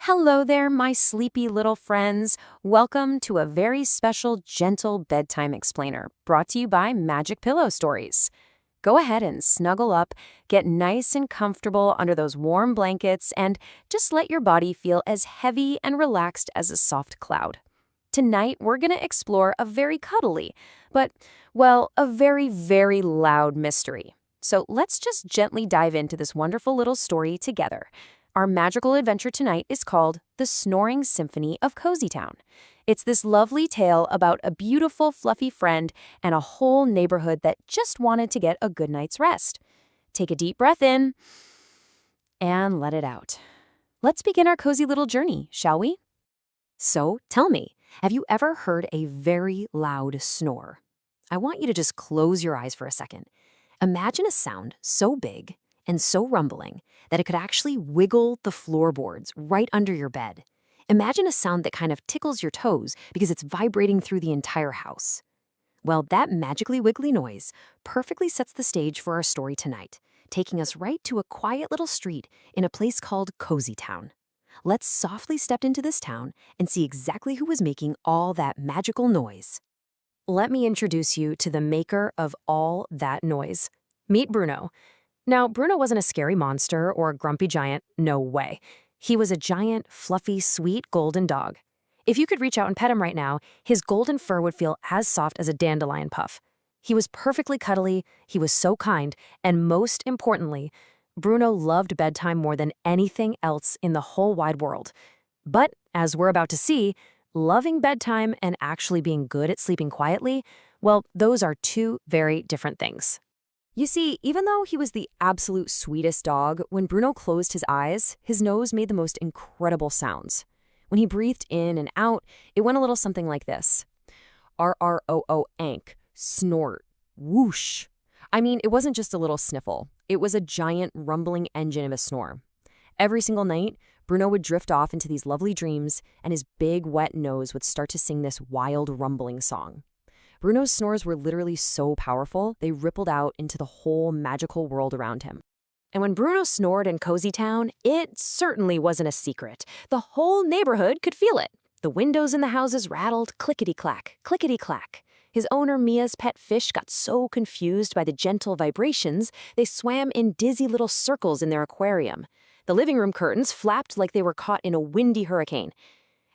Hello there, my sleepy little friends. Welcome to a very special, gentle bedtime explainer brought to you by Magic Pillow Stories. Go ahead and snuggle up, get nice and comfortable under those warm blankets, and just let your body feel as heavy and relaxed as a soft cloud. Tonight, we're going to explore a very cuddly, but, well, a very, very loud mystery. So let's just gently dive into this wonderful little story together. Our magical adventure tonight is called The Snoring Symphony of Cozy Town. It's this lovely tale about a beautiful, fluffy friend and a whole neighborhood that just wanted to get a good night's rest. Take a deep breath in and let it out. Let's begin our cozy little journey, shall we? So, tell me, have you ever heard a very loud snore? I want you to just close your eyes for a second. Imagine a sound so big and so rumbling that it could actually wiggle the floorboards right under your bed. Imagine a sound that kind of tickles your toes because it's vibrating through the entire house. Well, that magically wiggly noise perfectly sets the stage for our story tonight, taking us right to a quiet little street in a place called Cozy Town. Let's softly step into this town and see exactly who was making all that magical noise. Let me introduce you to the maker of all that noise. Meet Bruno. Now, Bruno wasn't a scary monster or a grumpy giant, no way. He was a giant, fluffy, sweet golden dog. If you could reach out and pet him right now, his golden fur would feel as soft as a dandelion puff. He was perfectly cuddly, he was so kind, and most importantly, Bruno loved bedtime more than anything else in the whole wide world. But, as we're about to see, loving bedtime and actually being good at sleeping quietly, well, those are two very different things. You see, even though he was the absolute sweetest dog, when Bruno closed his eyes, his nose made the most incredible sounds. When he breathed in and out, it went a little something like this. R-R-O-O-ank, snort, whoosh. I mean, it wasn't just a little sniffle. It was a giant rumbling engine of a snore. Every single night, Bruno would drift off into these lovely dreams, and his big, wet nose would start to sing this wild, rumbling song. Bruno's snores were literally so powerful, they rippled out into the whole magical world around him. And when Bruno snored in Cozy Town, it certainly wasn't a secret. The whole neighborhood could feel it. The windows in the houses rattled clickety-clack, clickety-clack. His owner Mia's pet fish got so confused by the gentle vibrations, they swam in dizzy little circles in their aquarium. The living room curtains flapped like they were caught in a windy hurricane.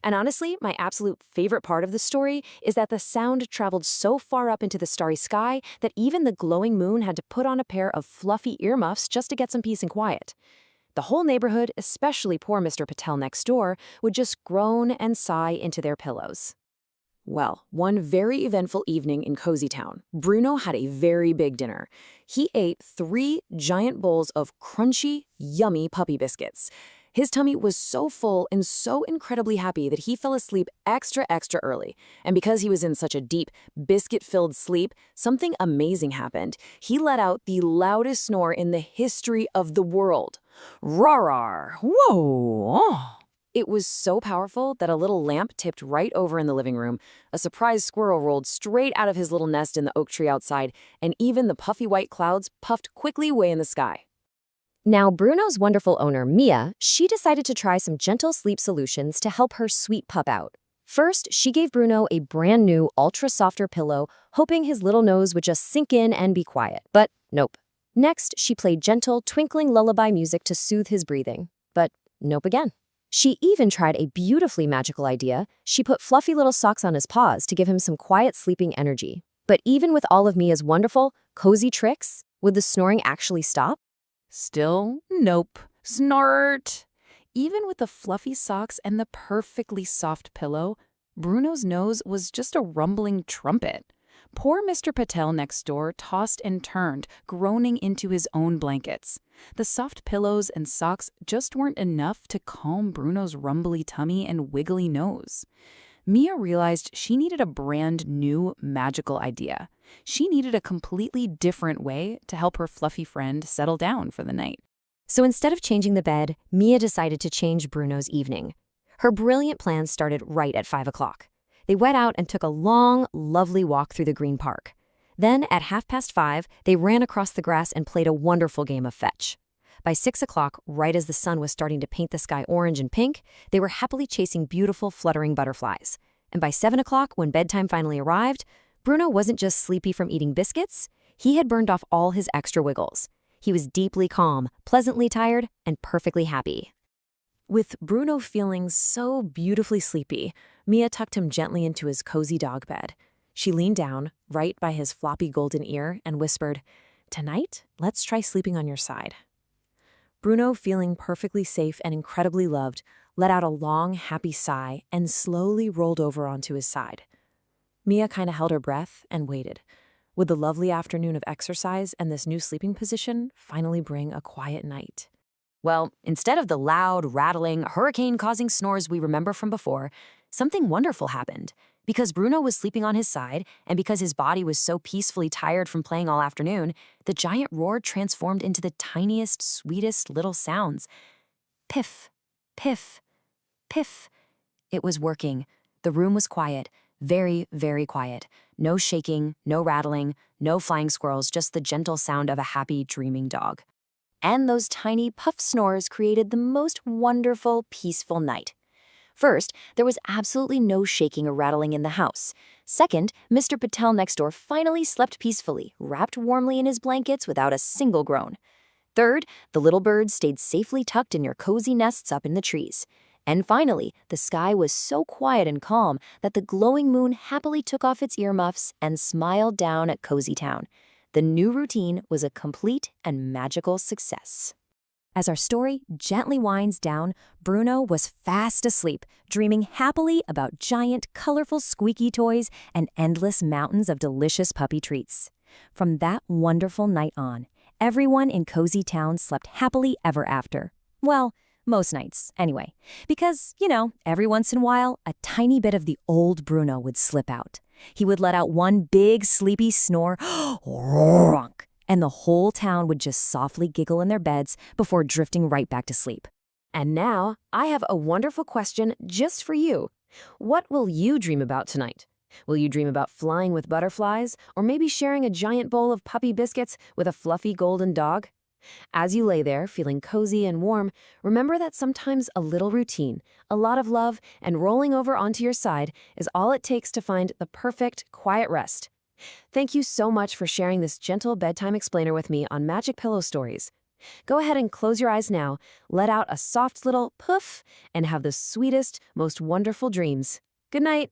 And honestly, my absolute favorite part of the story is that the sound traveled so far up into the starry sky that even the glowing moon had to put on a pair of fluffy earmuffs just to get some peace and quiet. The whole neighborhood, especially poor Mr. Patel next door, would just groan and sigh into their pillows. Well, one very eventful evening in Cozy Town, Bruno had a very big dinner. He ate 3 giant bowls of crunchy, yummy puppy biscuits. His tummy was so full and so incredibly happy that he fell asleep extra early. And because he was in such a deep, biscuit-filled sleep, something amazing happened. He let out the loudest snore in the history of the world. Rawr! Whoa! Oh. It was so powerful that a little lamp tipped right over in the living room. A surprised squirrel rolled straight out of his little nest in the oak tree outside, and even the puffy white clouds puffed quickly away in the sky. Now, Bruno's wonderful owner, Mia, she decided to try some gentle sleep solutions to help her sweet pup out. First, she gave Bruno a brand new, ultra-softer pillow, hoping his little nose would just sink in and be quiet. But nope. Next, she played gentle, twinkling lullaby music to soothe his breathing. But nope again. She even tried a beautifully magical idea. She put fluffy little socks on his paws to give him some quiet sleeping energy. But even with all of Mia's wonderful, cozy tricks, would the snoring actually stop? Still, nope. Snort! Even with the fluffy socks and the perfectly soft pillow, Bruno's nose was just a rumbling trumpet. Poor Mr. Patel next door tossed and turned, groaning into his own blankets. The soft pillows and socks just weren't enough to calm Bruno's rumbly tummy and wiggly nose. Mia realized she needed a brand new magical idea. She needed a completely different way to help her fluffy friend settle down for the night. So instead of changing the bed, Mia decided to change Bruno's evening. Her brilliant plan started right at 5 o'clock. They went out and took a long, lovely walk through the green park. Then, at 5:30, they ran across the grass and played a wonderful game of fetch. By 6 o'clock, right as the sun was starting to paint the sky orange and pink, they were happily chasing beautiful, fluttering butterflies. And by 7 o'clock, when bedtime finally arrived, Bruno wasn't just sleepy from eating biscuits, he had burned off all his extra wiggles. He was deeply calm, pleasantly tired, and perfectly happy. With Bruno feeling so beautifully sleepy, Mia tucked him gently into his cozy dog bed. She leaned down, right by his floppy golden ear, and whispered, "Tonight, let's try sleeping on your side." Bruno, feeling perfectly safe and incredibly loved, let out a long, happy sigh and slowly rolled over onto his side. Mia kind of held her breath and waited. Would the lovely afternoon of exercise and this new sleeping position finally bring a quiet night? Well, instead of the loud, rattling, hurricane-causing snores we remember from before, something wonderful happened. Because Bruno was sleeping on his side, and because his body was so peacefully tired from playing all afternoon, the giant roar transformed into the tiniest, sweetest little sounds. Piff, piff, piff. It was working. The room was quiet, very, very quiet. No shaking, no rattling, no flying squirrels, just the gentle sound of a happy, dreaming dog. And those tiny puff snores created the most wonderful, peaceful night. First, there was absolutely no shaking or rattling in the house. Second, Mr. Patel next door finally slept peacefully, wrapped warmly in his blankets without a single groan. Third, the little birds stayed safely tucked in their cozy nests up in the trees. And finally, the sky was so quiet and calm that the glowing moon happily took off its earmuffs and smiled down at Cozy Town. The new routine was a complete and magical success. As our story gently winds down, Bruno was fast asleep, dreaming happily about giant, colorful, squeaky toys and endless mountains of delicious puppy treats. From that wonderful night on, everyone in Cozy Town slept happily ever after. Well, most nights, anyway. Because, every once in a while, a tiny bit of the old Bruno would slip out. He would let out one big, sleepy snore, ronk, and the whole town would just softly giggle in their beds before drifting right back to sleep. And now, I have a wonderful question just for you. What will you dream about tonight? Will you dream about flying with butterflies, or maybe sharing a giant bowl of puppy biscuits with a fluffy golden dog? As you lay there, feeling cozy and warm, remember that sometimes a little routine, a lot of love, and rolling over onto your side is all it takes to find the perfect, quiet rest. Thank you so much for sharing this gentle bedtime explainer with me on Magic Pillow Stories. Go ahead and close your eyes now, let out a soft little poof, and have the sweetest, most wonderful dreams. Good night.